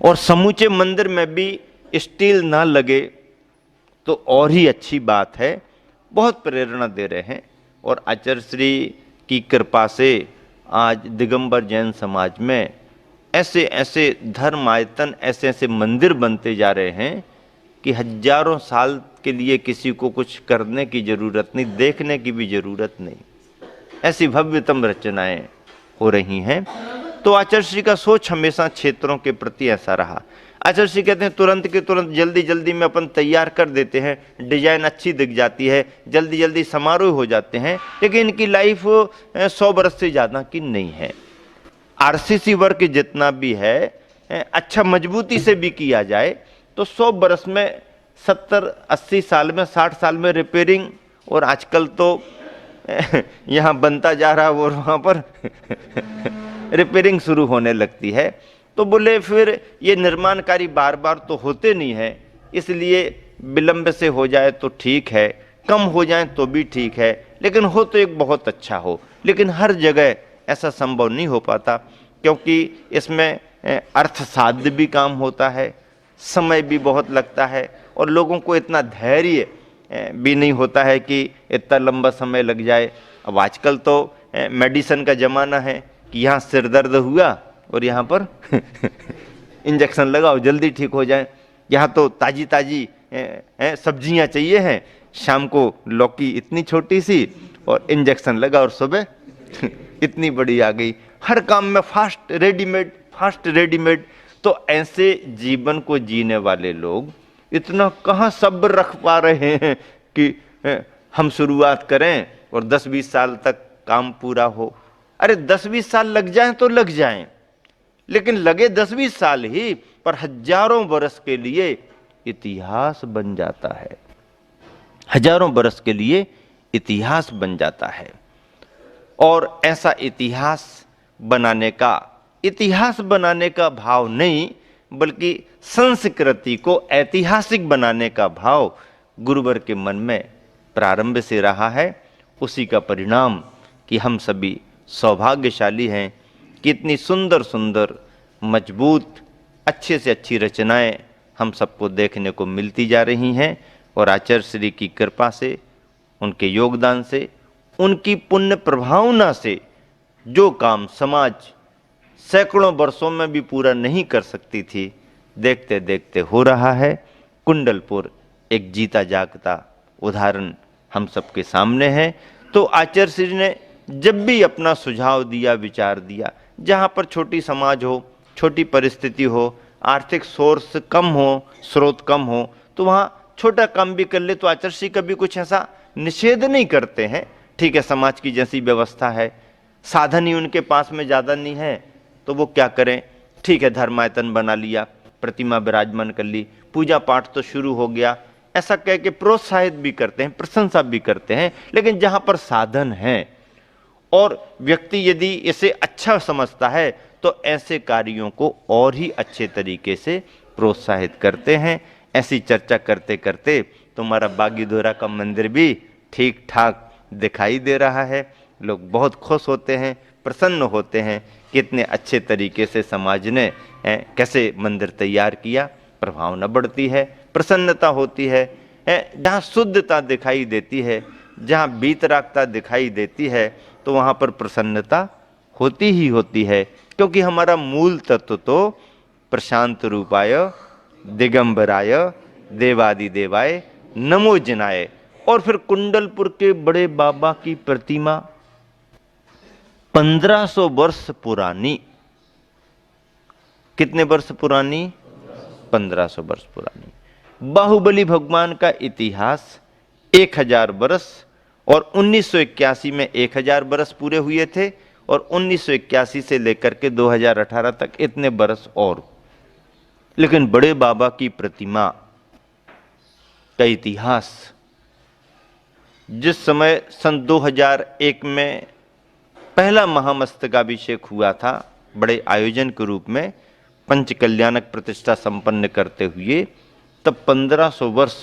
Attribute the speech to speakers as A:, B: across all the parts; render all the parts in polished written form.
A: और समूचे मंदिर में भी स्टील ना लगे तो और ही अच्छी बात है। बहुत प्रेरणा दे रहे हैं और आचार्य श्री की कृपा से आज दिगंबर जैन समाज में ऐसे ऐसे धर्म आयतन, ऐसे ऐसे मंदिर बनते जा रहे हैं कि हजारों साल के लिए किसी को कुछ करने की जरूरत नहीं, देखने की भी जरूरत नहीं। ऐसी भव्यतम रचनाएं हो रही हैं। तो आचार्य श्री का सोच हमेशा क्षेत्रों के प्रति ऐसा रहा। आचार्य श्री कहते हैं तुरंत के तुरंत जल्दी जल्दी में अपन तैयार कर देते हैं, डिजाइन अच्छी दिख जाती है, जल्दी जल्दी समारोह हो जाते हैं, लेकिन इनकी लाइफ 100 बरस से ज़्यादा की नहीं है। आरसीसी वर्क जितना भी है अच्छा मजबूती से भी किया जाए तो 100 बरस में 70-80 साल में 60 साल में रिपेयरिंग, और आजकल तो यहाँ बनता जा रहा है और वहाँ पर रिपेयरिंग शुरू होने लगती है। तो बोले फिर ये निर्माण कार्य बार बार तो होते नहीं है, इसलिए विलंब से हो जाए तो ठीक है, कम हो जाए तो भी ठीक है, लेकिन हो तो एक बहुत अच्छा हो। लेकिन हर जगह ऐसा संभव नहीं हो पाता, क्योंकि इसमें अर्थ साध्य भी काम होता है, समय भी बहुत लगता है, और लोगों को इतना धैर्य भी नहीं होता है कि इतना लंबा समय लग जाए। अब आजकल तो मेडिसिन का ज़माना है कि यहाँ सिर दर्द हुआ और यहाँ पर इंजेक्शन लगाओ जल्दी ठीक हो जाए। यहाँ तो ताजी ताजी सब्जियाँ चाहिए हैं, शाम को लौकी इतनी छोटी सी और इंजेक्शन लगा और सुबह इतनी बड़ी आ गई। हर काम में फास्ट रेडीमेड। तो ऐसे जीवन को जीने वाले लोग इतना कहाँ सब्र रख पा रहे हैं कि हम शुरुआत करें और 10-20 साल तक काम पूरा हो। अरे 10-20 साल लग जाएं तो लग जाएं, लेकिन लगे 10-20 साल ही, पर हजारों बरस के लिए इतिहास बन जाता है। हजारों बरस के लिए इतिहास बन जाता है। और ऐसा इतिहास बनाने का भाव नहीं, बल्कि संस्कृति को ऐतिहासिक बनाने का भाव गुरुवर के मन में प्रारंभ से रहा है। उसी का परिणाम कि हम सभी सौभाग्यशाली हैं कि इतनी सुंदर सुंदर मजबूत अच्छे से अच्छी रचनाएं हम सबको देखने को मिलती जा रही हैं। और आचार्य श्री की कृपा से, उनके योगदान से, उनकी पुण्य प्रभावना से जो काम समाज सैकड़ों वर्षों में भी पूरा नहीं कर सकती थी, देखते देखते हो रहा है। कुंडलपुर एक जीता जागता उदाहरण हम सबके सामने है। तो आचार्य श्री ने जब भी अपना सुझाव दिया, विचार दिया, जहाँ पर छोटी समाज हो, छोटी परिस्थिति हो, आर्थिक सोर्स कम हो, स्रोत कम हो, तो वहाँ छोटा काम भी कर ले तो आचार्य श्री कभी कुछ ऐसा निषेध नहीं करते हैं। ठीक है, समाज की जैसी व्यवस्था है, साधन ही उनके पास में ज़्यादा नहीं है तो वो क्या करें, ठीक है धर्मायतन बना लिया, प्रतिमा विराजमान कर ली, पूजा पाठ तो शुरू हो गया, ऐसा कह के प्रोत्साहित भी करते हैं, प्रशंसा भी करते हैं। लेकिन जहाँ पर साधन है और व्यक्ति यदि इसे अच्छा समझता है तो ऐसे कार्यों को और ही अच्छे तरीके से प्रोत्साहित करते हैं। ऐसी चर्चा करते करते तुम्हारा बागीधोरा का मंदिर भी ठीक ठाक दिखाई दे रहा है। लोग बहुत खुश होते हैं, प्रसन्न होते हैं, कितने अच्छे तरीके से समाज ने कैसे मंदिर तैयार किया। प्रभावना बढ़ती है, प्रसन्नता होती है। जहाँ शुद्धता दिखाई देती है, जहाँ वीतरागता दिखाई देती है, तो वहाँ पर प्रसन्नता होती ही होती है, क्योंकि हमारा मूल तत्व तो प्रशांत रूपाय दिगंबराय देवादिदेवाय नमो जिनाय। और फिर कुंडलपुर के बड़े बाबा की प्रतिमा 1500 वर्ष पुरानी। कितने वर्ष पुरानी? 1500 वर्ष पुरानी। बाहुबली भगवान का इतिहास 1000 वर्ष, और 1981 में 1000 वर्ष पूरे हुए थे, और 1981 से लेकर के 2018 तक इतने वर्ष और। लेकिन बड़े बाबा की प्रतिमा का इतिहास, जिस समय सन 2001 में पहला महामस्तकाभिषेक हुआ था, बड़े आयोजन के रूप में पंच कल्याणक प्रतिष्ठा संपन्न करते हुए, तब 1500 वर्ष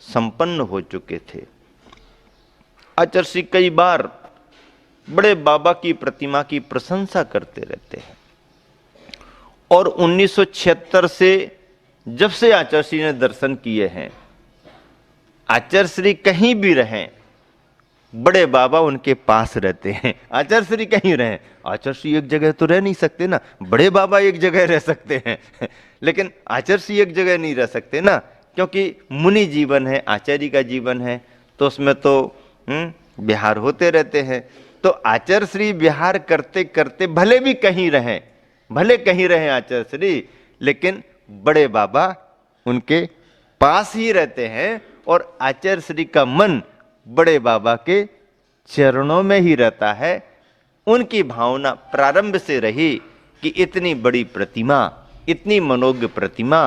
A: संपन्न हो चुके थे। आचार्य श्री कई बार बड़े बाबा की प्रतिमा की प्रशंसा करते रहते हैं, और 1976 से जब से आचार्य श्री ने दर्शन किए हैं, आचार्य श्री कहीं भी रहें, बड़े बाबा उनके पास रहते हैं। आचार्य श्री कहीं रहें, आचार्य श्री एक जगह तो रह नहीं सकते ना, बड़े बाबा एक जगह रह सकते हैं लेकिन आचार्य श्री एक जगह नहीं रह सकते ना, क्योंकि मुनि जीवन है, आचार्य का जीवन है, तो उसमें तो विहार होते रहते हैं। तो आचार्य श्री विहार करते करते भले भी कहीं रहें, भले कहीं रहें आचार्य श्री, लेकिन बड़े बाबा उनके पास ही रहते हैं और आचार्य श्री का मन बड़े बाबा के चरणों में ही रहता है। उनकी भावना प्रारंभ से रही कि इतनी बड़ी प्रतिमा, इतनी मनोज्ञ प्रतिमा,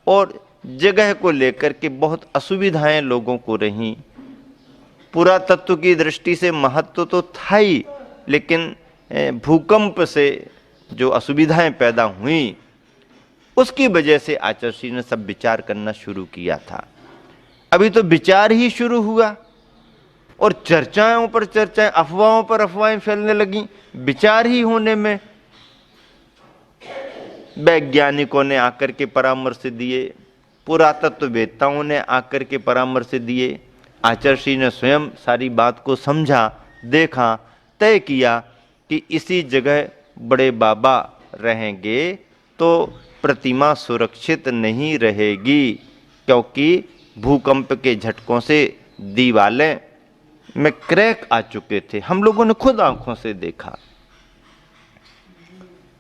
A: और जगह को लेकर के बहुत असुविधाएं लोगों को रहीं। पुरातत्व की दृष्टि से महत्व तो था ही, लेकिन भूकंप से जो असुविधाएं पैदा हुई, उसकी वजह से आचार्य श्री ने सब विचार करना शुरू किया था। अभी तो विचार ही शुरू हुआ और चर्चाओं पर चर्चाएं, अफवाहों पर अफवाहें फैलने लगी। विचार ही होने में वैज्ञानिकों ने आकर के परामर्श दिए, पुरातत्ववेत्ताओं ने आकर के परामर्श दिए, आचार्य श्री ने स्वयं सारी बात को समझा, देखा, तय किया कि इसी जगह बड़े बाबा रहेंगे तो प्रतिमा सुरक्षित नहीं रहेगी, क्योंकि भूकंप के झटकों से दीवारें में क्रैक आ चुके थे। हम लोगों ने खुद आंखों से देखा।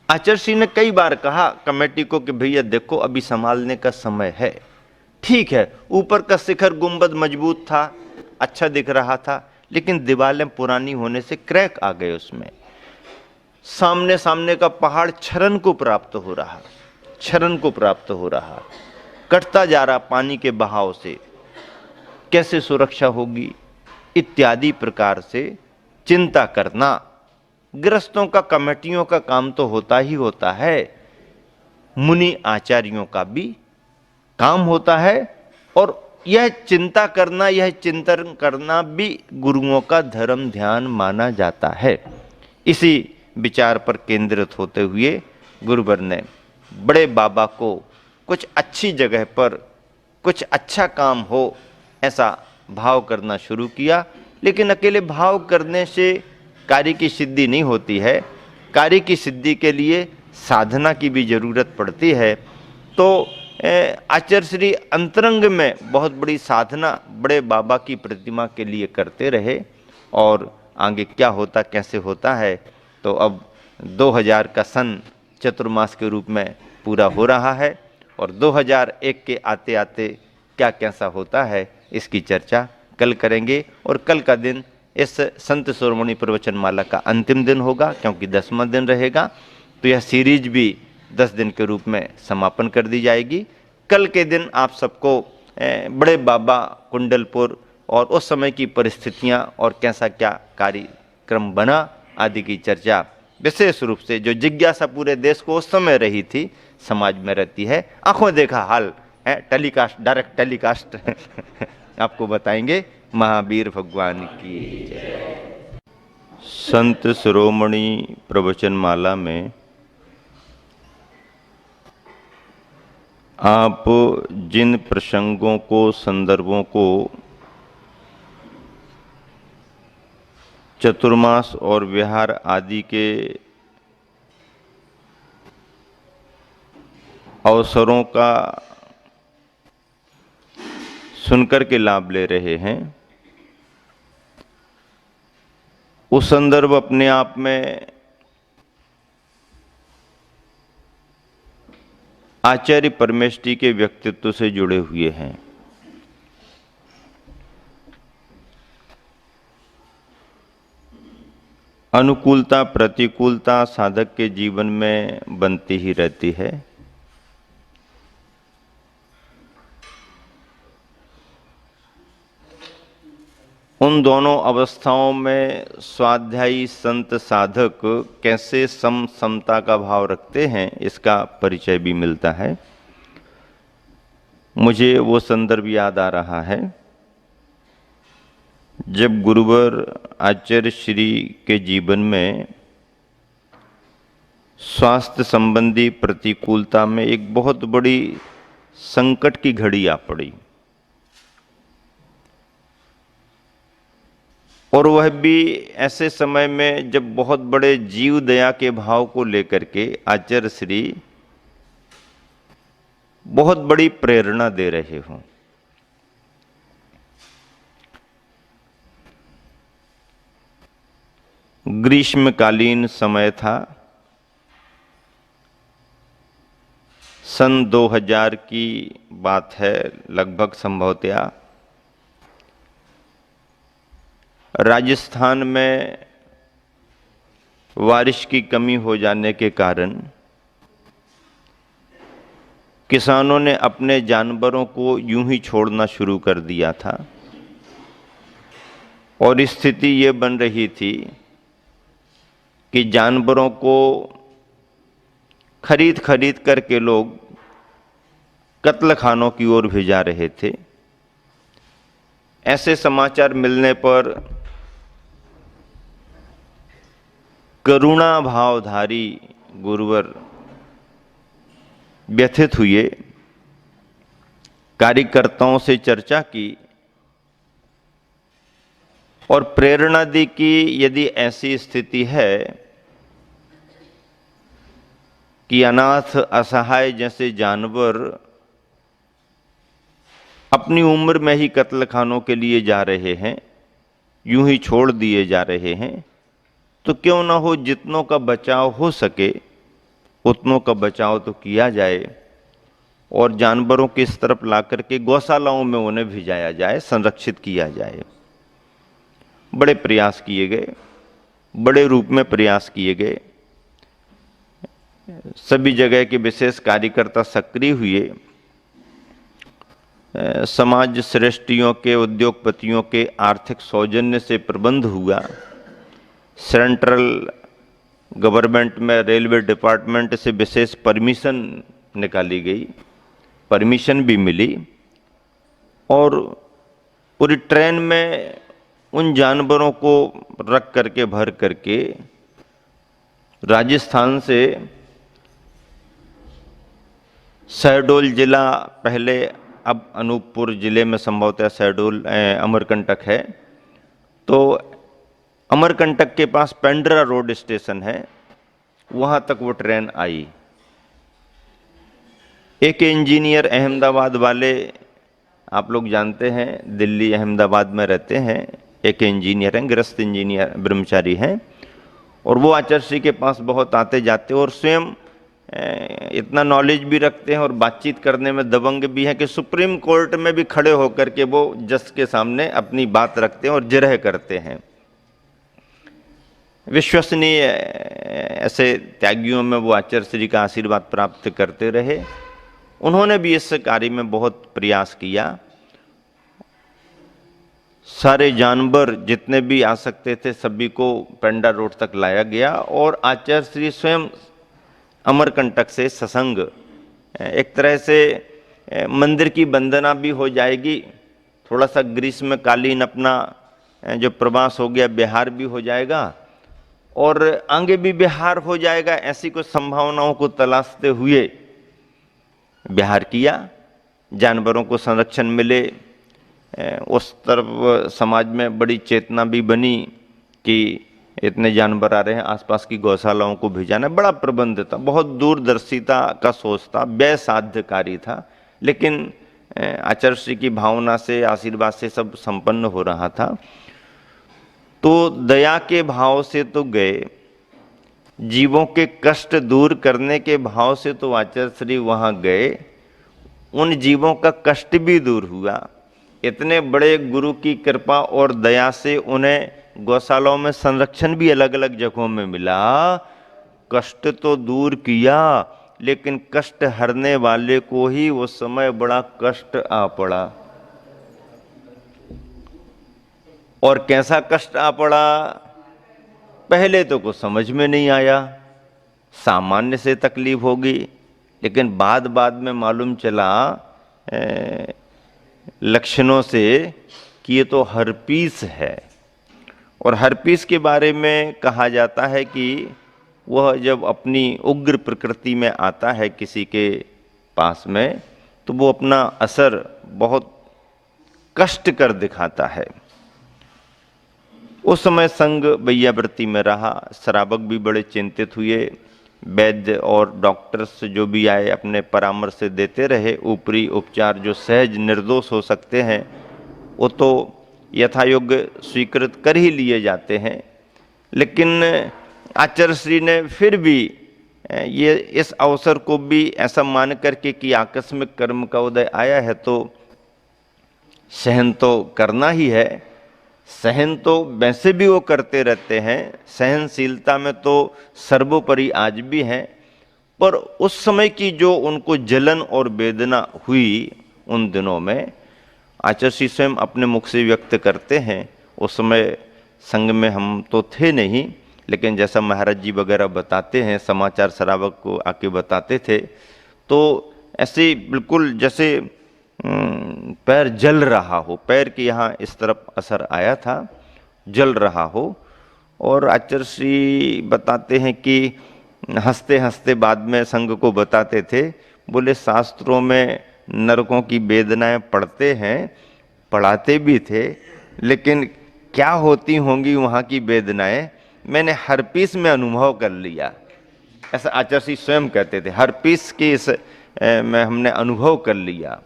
A: आचार्य श्री ने कई बार कहा कमेटी को कि भैया देखो, अभी संभालने का समय है। ठीक है, ऊपर का शिखर गुंबद मजबूत था, अच्छा दिख रहा था, लेकिन दीवारें पुरानी होने से क्रैक आ गए उसमें। सामने सामने का पहाड़ क्षरण को प्राप्त हो रहा, क्षरण को प्राप्त हो रहा, कटता जा रहा पानी के बहाव से, कैसे सुरक्षा होगी इत्यादि प्रकार से चिंता करना। गृहस्थों का, कमेटियों का काम तो होता ही होता है, मुनि आचार्यों का भी काम होता है, और यह चिंता करना, यह चिंतन करना भी गुरुओं का धर्म ध्यान माना जाता है। इसी विचार पर केंद्रित होते हुए गुरुवर ने बड़े बाबा को कुछ अच्छी जगह पर कुछ अच्छा काम हो ऐसा भाव करना शुरू किया। लेकिन अकेले भाव करने से कार्य की सिद्धि नहीं होती है, कार्य की सिद्धि के लिए साधना की भी जरूरत पड़ती है। तो आचार्य श्री अंतरंग में बहुत बड़ी साधना बड़े बाबा की प्रतिमा के लिए करते रहे, और आगे क्या होता कैसे होता है, तो अब 2000 का सन चतुर्मास के रूप में पूरा हो रहा है, और 2001 के आते आते क्या कैसा होता है इसकी चर्चा कल करेंगे। और कल का दिन इस संत शिरोमणि प्रवचन माला का अंतिम दिन होगा, क्योंकि 10वां दिन रहेगा, तो यह सीरीज भी 10 दिन के रूप में समापन कर दी जाएगी। कल के दिन आप सबको बड़े बाबा कुंडलपुर और उस समय की परिस्थितियां और कैसा क्या कार्यक्रम बना आदि की चर्चा, विशेष रूप से जो जिज्ञासा पूरे देश को उस समय रही थी, समाज में रहती है, आंखों देखा हाल है, टेलीकास्ट, डायरेक्ट टेलीकास्ट आपको बताएंगे। महावीर भगवान की जय। संत शिरोमणि प्रवचन माला में आप जिन प्रसंगों को, संदर्भों को चतुर्मास और विहार आदि के अवसरों का सुनकर के लाभ ले रहे हैं, वो संदर्भ अपने आप में आचार्य परमेष्ठी के व्यक्तित्व से जुड़े हुए हैं। अनुकूलता प्रतिकूलता साधक के जीवन में बनती ही रहती है। उन दोनों अवस्थाओं में स्वाध्यायी संत साधक कैसे समता का भाव रखते हैं, इसका परिचय भी मिलता है। मुझे वो संदर्भ याद आ रहा है जब गुरुवर आचार्य श्री के जीवन में स्वास्थ्य संबंधी प्रतिकूलता में एक बहुत बड़ी संकट की घड़ी आ पड़ी, और वह भी ऐसे समय में जब बहुत बड़े जीव दया के भाव को लेकर के आचार्य श्री बहुत बड़ी प्रेरणा दे रहे हों। ग्रीष्मकालीन समय था, सन 2000 की बात है लगभग संभवतया। राजस्थान में बारिश की कमी हो जाने के कारण किसानों ने अपने जानवरों को यूं ही छोड़ना शुरू कर दिया था, और स्थिति ये बन रही थी कि जानवरों को खरीद खरीद करके लोग कत्लखानों की ओर भेजा रहे थे। ऐसे समाचार मिलने पर करुणा भावधारी गुरुवर व्यथित हुए, कार्यकर्ताओं से चर्चा की और प्रेरणा दी कि यदि ऐसी स्थिति है कि अनाथ असहाय जैसे जानवर अपनी उम्र में ही कत्लखानों के लिए जा रहे हैं, यूं ही छोड़ दिए जा रहे हैं, तो क्यों ना हो जितनों का बचाव हो सके उतनों का बचाव तो किया जाए, और जानवरों की इस तरफ ला करके गौशालाओं में उन्हें भिजाया जाए, संरक्षित किया जाए। बड़े प्रयास किए गए, बड़े रूप में प्रयास किए गए। सभी जगह के विशेष कार्यकर्ता सक्रिय हुए। समाज श्रेष्ठियों के, उद्योगपतियों के आर्थिक सौजन्य से प्रबंध हुआ। सेंट्रल गवर्नमेंट में रेलवे डिपार्टमेंट से विशेष परमिशन निकाली गई, परमिशन भी मिली, और पूरी ट्रेन में उन जानवरों को रख करके भर करके राजस्थान से शहडोल जिला, पहले अब अनूपपुर जिले में संभवतः शहडोल अमरकंटक है, तो अमरकंटक के पास पेंड्रा रोड स्टेशन है, वहां तक वो ट्रेन आई। एक इंजीनियर अहमदाबाद वाले, आप लोग जानते हैं दिल्ली अहमदाबाद में रहते हैं, एक इंजीनियर हैं, गृहस्थ इंजीनियर ब्रह्मचारी हैं, और वो आचार्य श्री के पास बहुत आते जाते और स्वयं इतना नॉलेज भी रखते हैं और बातचीत करने में दबंग भी हैं कि सुप्रीम कोर्ट में भी खड़े होकर के वो जज के सामने अपनी बात रखते हैं और जिरह करते हैं। विश्वसनीय ऐसे त्यागियों में वो आचार्य श्री का आशीर्वाद प्राप्त करते रहे। उन्होंने भी इस कार्य में बहुत प्रयास किया। सारे जानवर जितने भी आ सकते थे सभी को पेंड्रा रोड तक लाया गया, और आचार्य श्री स्वयं अमरकंटक से सत्संग, एक तरह से मंदिर की वंदना भी हो जाएगी, थोड़ा सा ग्रीष्मकालीन अपना जो प्रवास हो गया बिहार भी हो जाएगा, और आगे भी बिहार हो जाएगा, ऐसी कुछ संभावनाओं को तलाशते हुए बिहार किया। जानवरों को संरक्षण मिले, उस तरफ समाज में बड़ी चेतना भी बनी कि इतने जानवर आ रहे हैं, आसपास की गौशालाओं को भिजाना, बड़ा प्रबंध था, बहुत दूरदर्शिता का सोच था, व्यय साध्य कार्य था, लेकिन आचार्य श्री की भावना से, आशीर्वाद से सब संपन्न हो रहा था। तो दया के भाव से तो गए, जीवों के कष्ट दूर करने के भाव से तो आचार्य श्री वहां गए, उन जीवों का कष्ट भी दूर हुआ। इतने बड़े गुरु की कृपा और दया से उन्हें गौशालाओं में संरक्षण भी अलग अलग जगहों में मिला। कष्ट तो दूर किया, लेकिन कष्ट हरने वाले को ही उस समय बड़ा कष्ट आ पड़ा। और कैसा कष्ट आ पड़ा, पहले तो कुछ समझ में नहीं आया, सामान्य से तकलीफ होगी, लेकिन बाद में मालूम चला लक्षणों से कि ये तो हर्पीस है। और हर्पीस के बारे में कहा जाता है कि वह जब अपनी उग्र प्रकृति में आता है किसी के पास में, तो वो अपना असर बहुत कष्ट कर दिखाता है। उस समय संग वैयावृत्ति में रहा, श्रावक भी बड़े चिंतित हुए, वैद्य और डॉक्टर्स जो भी आए अपने परामर्श से देते रहे। ऊपरी उपचार जो सहज निर्दोष हो सकते हैं वो तो यथायोग्य स्वीकृत कर ही लिए जाते हैं, लेकिन आचार्य श्री ने फिर भी ये इस अवसर को भी ऐसा मान करके कि आकस्मिक कर्म का उदय आया है तो सहन तो करना ही है। सहन तो वैसे भी वो करते रहते हैं, सहनशीलता में तो सर्वोपरि आज भी हैं, पर उस समय की जो उनको जलन और वेदना हुई उन दिनों में आचार्य श्री स्वयं अपने मुख से व्यक्त करते हैं। उस समय संग में हम तो थे नहीं, लेकिन जैसा महाराज जी वगैरह बताते हैं, समाचार श्रावक को आके बताते थे, तो ऐसे बिल्कुल जैसे पैर जल रहा हो, पैर के यहाँ इस तरफ असर आया था, जल रहा हो। और आचार्य श्री बताते हैं कि हंसते हंसते बाद में संग को बताते थे, बोले शास्त्रों में नरकों की वेदनाएं पढ़ते हैं, पढ़ाते भी थे, लेकिन क्या होती होंगी वहाँ की वेदनाएं मैंने हर पीस में अनुभव कर लिया। ऐसा आचार्य श्री स्वयं कहते थे, हर पीस के इस में हमने अनुभव कर लिया।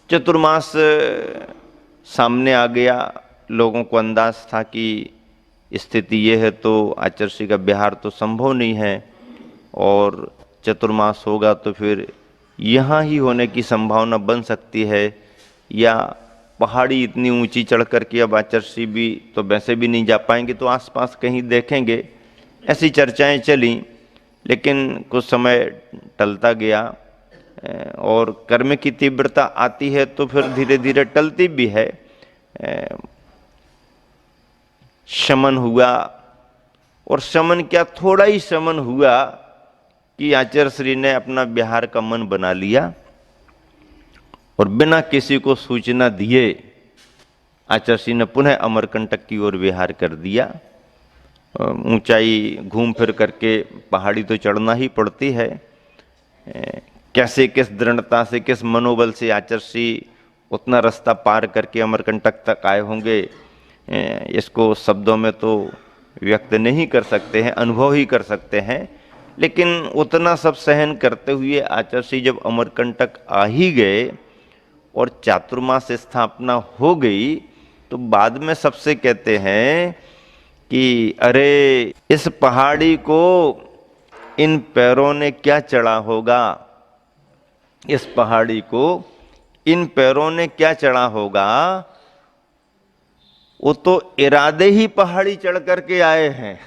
A: चतुर्मास सामने आ गया, लोगों को अंदाज था कि स्थिति ये है तो आचार्य श्री का बिहार तो संभव नहीं है, और चतुर्मास होगा तो फिर यहाँ ही होने की संभावना बन सकती है, या पहाड़ी इतनी ऊंची चढ़ करके अब आचार्य श्री भी तो वैसे भी नहीं जा पाएंगे, तो आसपास कहीं देखेंगे। ऐसी चर्चाएं चली, लेकिन कुछ समय टलता गया और कर्म की तीव्रता आती है तो फिर धीरे धीरे टलती भी है। शमन हुआ, और शमन क्या, थोड़ा ही शमन हुआ कि आचार्य श्री ने अपना बिहार का मन बना लिया, और बिना किसी को सूचना दिए आचार्य श्री ने पुनः अमरकंटक की ओर विहार कर दिया। ऊंचाई घूम फिर करके पहाड़ी तो चढ़ना ही पड़ती है। कैसे, किस दृढ़ता से, किस मनोबल से आचार्य श्री उतना रास्ता पार करके अमरकंटक तक आए होंगे, इसको शब्दों में तो व्यक्त नहीं कर सकते हैं, अनुभव ही कर सकते हैं। लेकिन उतना सब सहन करते हुए आचार्य श्री जब अमरकंटक आ ही गए और चातुर्मास स्थापना हो गई, तो बाद में सबसे कहते हैं कि अरे इस पहाड़ी को इन पैरों ने क्या चढ़ा होगा, इस पहाड़ी को इन पैरों ने क्या चढ़ा होगा, वो तो इरादे ही पहाड़ी चढ़ करके आए हैं।